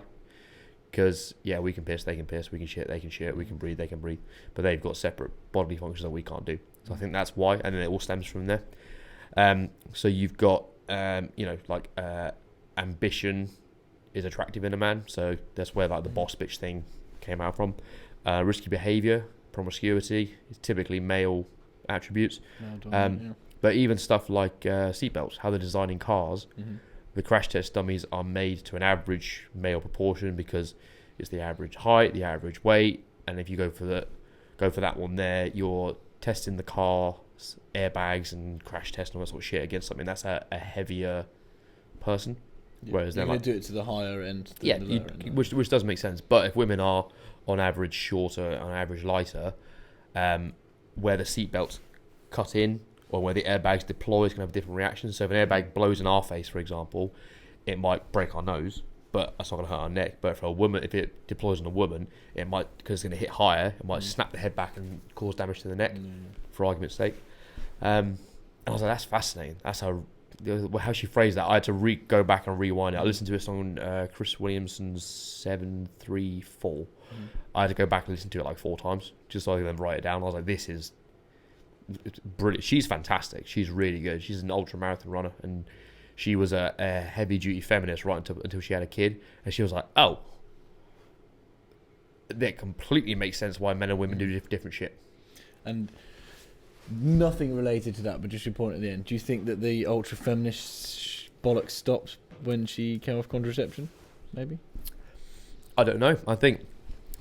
Because, yeah, we can piss, they can piss, we can shit, they can shit, we can breathe, they can breathe. But they've got separate bodily functions that we can't do. So I think that's why, and then it all stems from there. So you've got, ambition is attractive in a man. So that's where like the boss bitch thing came out from. Risky behaviour, promiscuity is typically male attributes. But even stuff like seatbelts, how they're designing cars, the crash test dummies are made to an average male proportion because it's the average height, the average weight, and if you go for that one there, you're testing the car's airbags and crash test and all that sort of shit against something that's a heavier person. Yeah, whereas they're like, do it to the higher end than the lower end. Which does make sense. But if women are on average shorter, on average lighter, where the seatbelts cut in, or where the airbags deploy is going to have different reactions. So if an airbag blows in our face, for example, it might break our nose, but that's not going to hurt our neck. But for a woman, if it deploys on a woman, it might, because it's going to hit higher, it might snap the head back and cause damage to the neck, for argument's sake. And I was like, that's fascinating. That's how she phrased that. I had to go back and rewind it. I listened to a song, Chris Williamson's 734. I had to go back and listen to it like 4 times, just so I could then write it down. I was like, this is... It's brilliant. She's fantastic. She's really good. She's an ultra marathon runner, and she was a heavy duty feminist right until she had a kid, and she was like, oh, that completely makes sense why men and women do different shit. And nothing related to that, but just your point at the end. Do you think that the ultra feminist bollocks stopped when she came off contraception? Maybe. I don't know. I think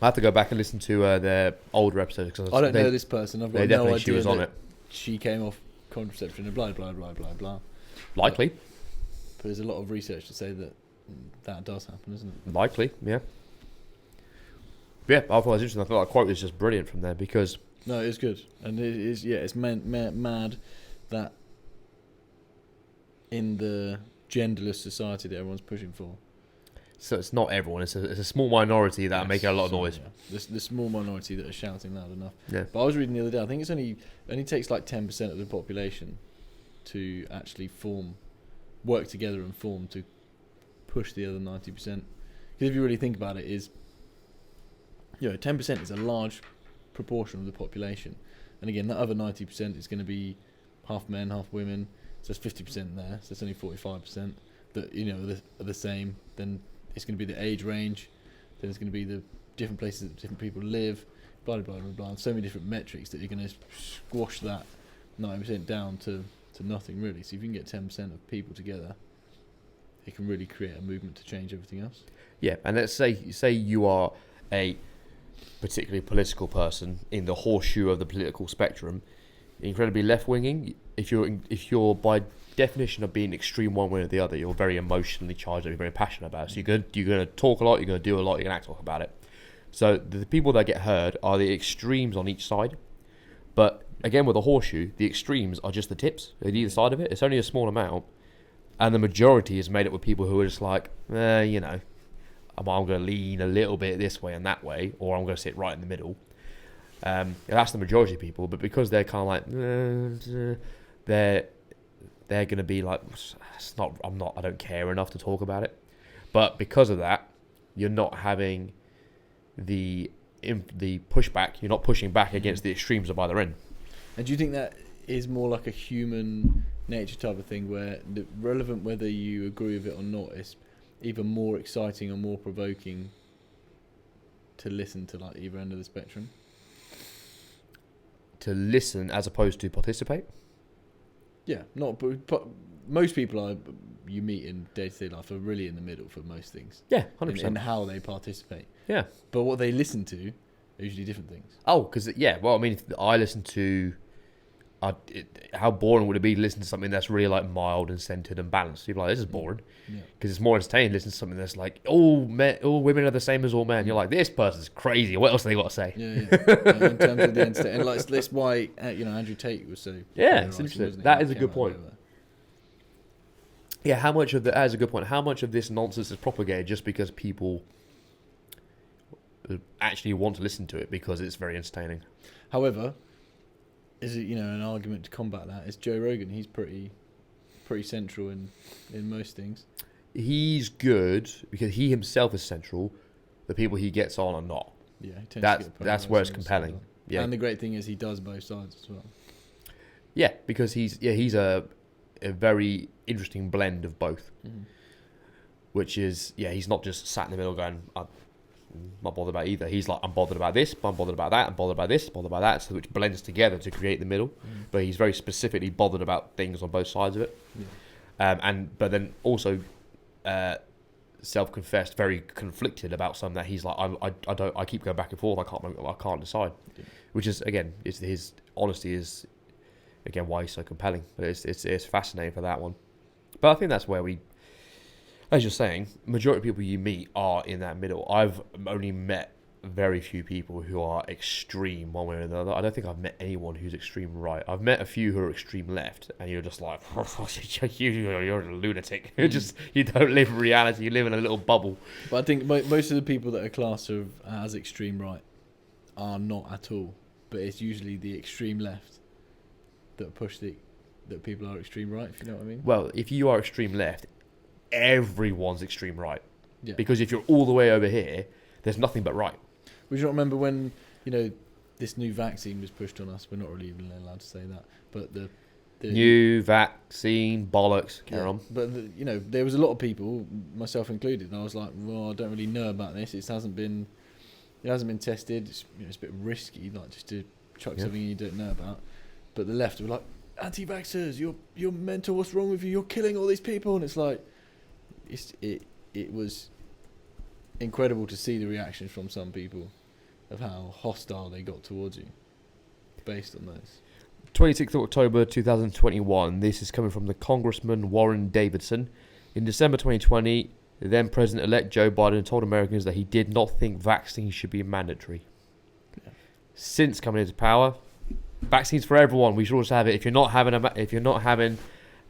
I have to go back and listen to their older episodes. Cause I don't know this person. I've got no idea she was on it. She came off contraception and blah, blah, blah, blah, blah. Likely. But there's a lot of research to say that does happen, isn't it? Likely, yeah. Yeah, I thought it was interesting. I thought that quote was just brilliant from there because... No, it's good. And it is, yeah, it's mad that in the genderless society that everyone's pushing for, So it's not everyone. It's a small minority that are making a lot of noise. Yeah. The small minority that are shouting loud enough. Yeah. But I was reading the other day, I think it's only takes like 10% of the population to actually work together and form to push the other 90%. Because if you really think about it, 10% is a large proportion of the population. And again, that other 90% is going to be half men, half women. So there's 50% there. So it's only 45% that are the same. Then it's going to be the age range. Then it's going to be the different places that different people live. Blah blah blah blah. So many different metrics that you're going to squash that 90% down to nothing really. So if you can get 10% of people together, it can really create a movement to change everything else. Yeah, and let's say you are a particularly political person in the horseshoe of the political spectrum, incredibly left-winging. If you're by definition of being extreme one way or the other, you're very emotionally charged, you're very passionate about it. So you're going to talk a lot, you're going to do a lot, you're going to talk about it. So the people that get heard are the extremes on each side. But again, with a horseshoe, the extremes are just the tips at either side of it. It's only a small amount, and the majority is made up with people who are just like, I'm going to lean a little bit this way and that way, or I'm going to sit right in the middle. That's the majority of people, but because they're kind of like, they're going to be like, I don't care enough to talk about it. But because of that, you're not having the pushback. You're not pushing back against the extremes of either end. And do you think that is more like a human nature type of thing, where relevant whether you agree with it or not, is even more exciting or more provoking to listen to like either end of the spectrum? To listen as opposed to participate? Yeah, but most people you meet in day-to-day life are really in the middle for most things. Yeah, 100%. In how they participate. Yeah. But what they listen to are usually different things. Oh, because, well, I mean, if I listen to... how boring would it be to listen to something that's really like mild and centered and balanced? You're like, this is boring. Because it's more entertaining to listen to something that's like, all women are the same as all men. You're like, this person's crazy. What else have they got to say? Yeah. In terms of the entertainment, and like that's why Andrew Tate was so. Yeah, it's interesting. That is a good point. Yeah, that is a good point. How much of this nonsense is propagated just because people actually want to listen to it because it's very entertaining? However, is it an argument to combat that? Is Joe Rogan? He's pretty central in most things. He's good because he himself is central. The people he gets on are not. Yeah, he tends to get that's where it's compelling. Yeah, and the great thing is he does both sides as well. Yeah, because he's a very interesting blend of both. Mm-hmm. Which is he's not just sat in the middle going, I'm not bothered about either. He's like, I'm bothered about this, I'm bothered about that, I'm bothered about this, bothered about that, so which blends together to create the middle. But he's very specifically bothered about things on both sides of it. But then also self-confessed, very conflicted about something that he's like, I keep going back and forth, I can't decide. Which is again, his honesty is again why he's so compelling. But it's fascinating for that one. But I think that's where we, as you're saying, majority of people you meet are in that middle. I've only met very few people who are extreme one way or the other. I don't think I've met anyone who's extreme right. I've met a few who are extreme left, and you're just like, you're a lunatic. You don't live in reality. You live in a little bubble. But I think most of the people that are classed as extreme right are not at all. But it's usually the extreme left that that people are extreme right, if you know what I mean. Well, if you are extreme left, everyone's extreme right. Yeah. Because if you're all the way over here, there's nothing but right. Would you not remember when, this new vaccine was pushed on us? We're not really even allowed to say that. But the new vaccine, bollocks, carry on. But, there was a lot of people, myself included, and I was like, well, I don't really know about this. It hasn't been tested. It's a bit risky, like just to chuck something you don't know about. But the left were like, anti-vaxxers, you're mental, what's wrong with you? You're killing all these people. And it's like, it was incredible to see the reactions from some people of how hostile they got towards you based on those. 26th of October 2021. This is coming from the Congressman Warren Davidson. In December 2020, the then President-elect Joe Biden told Americans that he did not think vaccines should be mandatory. Yeah. Since coming into power, vaccines for everyone. We should also have it. If you're not having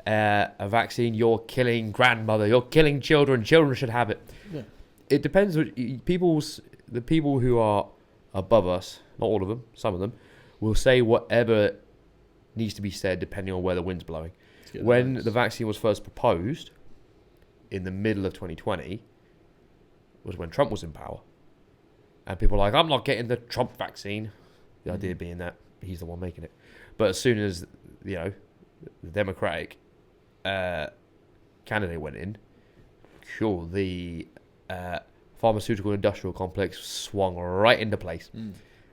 a vaccine, you're killing grandmother, you're killing children. Children should have it. Yeah. It depends. The people who are above us, not all of them, some of them, will say whatever needs to be said depending on where the wind's blowing. When the vaccine was first proposed in the middle of 2020 was when Trump was in power. And people were like, I'm not getting the Trump vaccine. The idea being that he's the one making it. But as soon as, the Democratic candidate went in, sure, the pharmaceutical industrial complex swung right into place.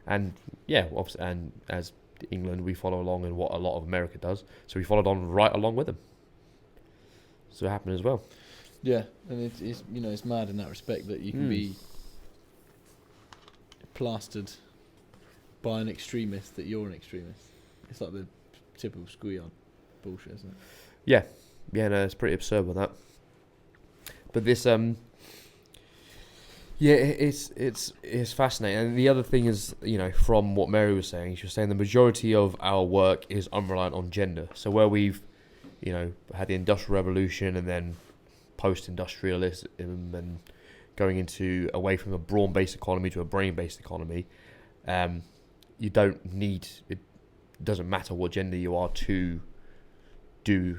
And obviously, and as England, we follow along in what a lot of America does. So we followed on right along with them. So it happened as well. Yeah, and it's mad in that respect that you can be plastered by an extremist that you're an extremist. It's like the typical schoolyard bullshit, isn't it? Yeah, no, it's pretty absurd with that. But this, it's fascinating. And the other thing is, from what Mary was saying, she was saying the majority of our work is unreliant on gender. So where we've, had the Industrial Revolution and then post-industrialism and going into away from a brawn-based economy to a brain-based economy, you don't need, it doesn't matter what gender you are to do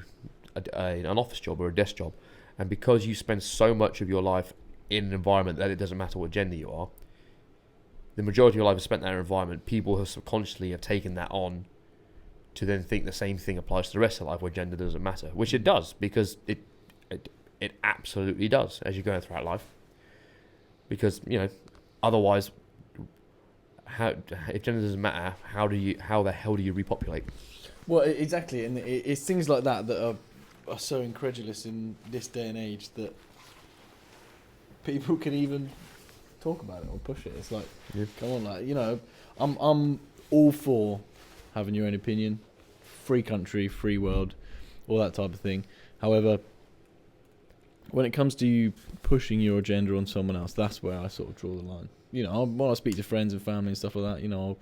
an office job or a desk job. And because you spend so much of your life in an environment that it doesn't matter what gender you are, the majority of your life is spent in that environment, people have subconsciously have taken that on to then think the same thing applies to the rest of life where gender doesn't matter, which it does, because it absolutely does as you're going throughout life. Because, otherwise, if gender doesn't matter, how the hell do you repopulate? Well, exactly, and it's things like that are so incredulous in this day and age that people can even talk about it or push it. It's like, come on, I'm all for having your own opinion, free country, free world, all that type of thing. However, when it comes to you pushing your agenda on someone else, that's where I sort of draw the line. When I speak to friends and family and stuff like that, I'll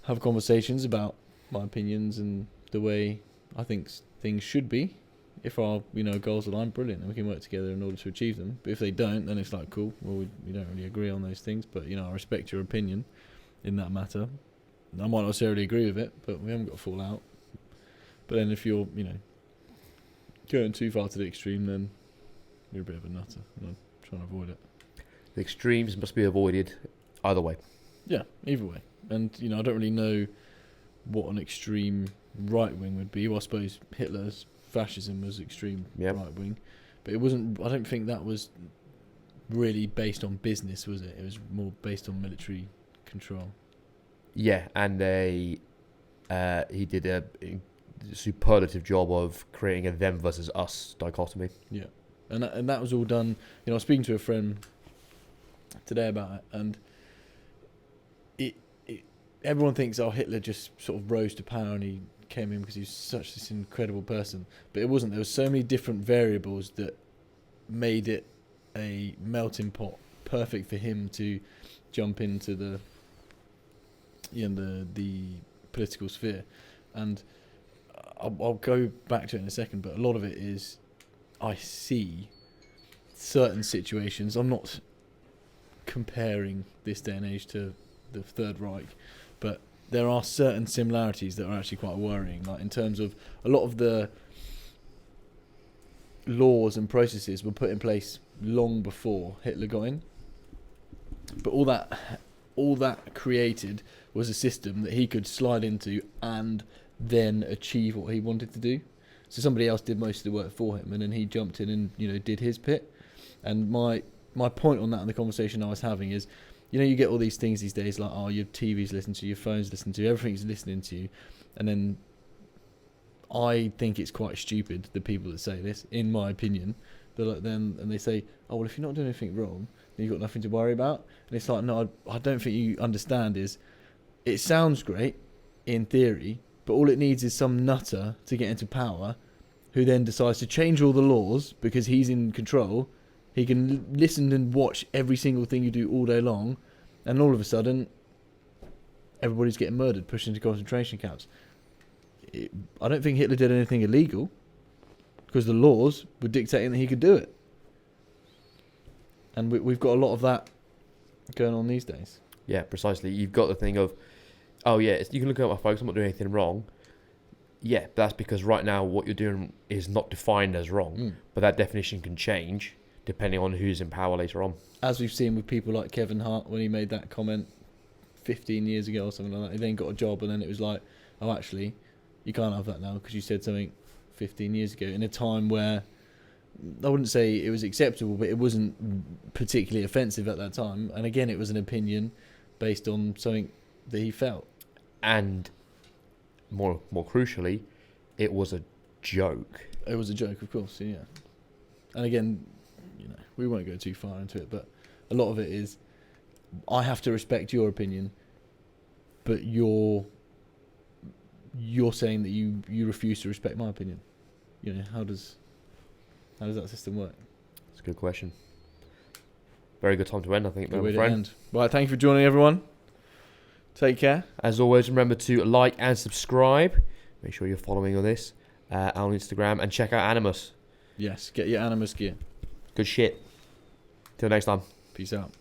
have conversations about my opinions and the way I think things should be. If our goals align, brilliant, and we can work together in order to achieve them. But if they don't, then it's like, cool, well, we don't really agree on those things, but I respect your opinion in that matter. I might not necessarily agree with it, but we haven't got to fall out. But then if you're going too far to the extreme, then you're a bit of a nutter, and I'm trying to avoid it. The extremes must be avoided either way. Yeah, either way. And I don't really know what an extreme right wing would be. Well, I suppose Hitler's fascism was extreme right wing, but it wasn't. I don't think that was really based on business, was it? It was more based on military control. Yeah, and he did a superlative job of creating a them versus us dichotomy. Yeah, and that was all done. I was speaking to a friend today about it, and everyone thinks, Hitler just sort of rose to power and he came in because he was such this incredible person, but it wasn't. There were so many different variables that made it a melting pot, perfect for him to jump into the political sphere. And I'll go back to it in a second, but a lot of it is I see certain situations. I'm not comparing this day and age to the Third Reich, but there are certain similarities that are actually quite worrying, like in terms of a lot of the laws and processes were put in place long before Hitler got in. But all that created was a system that he could slide into and then achieve what he wanted to do. So somebody else did most of the work for him, and then he jumped in and did his bit. And my point on that in the conversation I was having is, you get all these things these days, like, your TV's listening to you, your phone's listening to you, everything's listening to you. And then I think it's quite stupid, the people that say this, in my opinion. And they say, well, if you're not doing anything wrong, then you've got nothing to worry about. And it's like, no, I don't think you understand is, it sounds great in theory, but all it needs is some nutter to get into power who then decides to change all the laws because he's in control. He can listen and watch every single thing you do all day long, and all of a sudden, everybody's getting murdered, pushed into concentration camps. I don't think Hitler did anything illegal. because the laws were dictating that he could do it. And we've got a lot of that going on these days. Yeah, precisely. You've got the thing of, oh yeah, you can look at my folks, I'm not doing anything wrong. Yeah, that's because right now what you're doing is not defined as wrong, but that definition can change depending on who's in power later on. As we've seen with people like Kevin Hart when he made that comment 15 years ago or something like that. He then got a job and then it was like, oh, actually, you can't have that now because you said something 15 years ago in a time where I wouldn't say it was acceptable, but it wasn't particularly offensive at that time. And again, it was an opinion based on something that he felt. And more crucially, it was a joke. It was a joke, of course, yeah. And again, we won't go too far into it, but a lot of it is, I have to respect your opinion, but you're saying that you refuse to respect my opinion. How does that system work? It's a good question. Very good time to end, I think. Good way to end. Right, thank you for joining, everyone. Take care. As always, remember to like and subscribe. Make sure you're following on this on Instagram, and check out Animus. Yes, get your Animus gear. Good shit. Till next time. Peace out.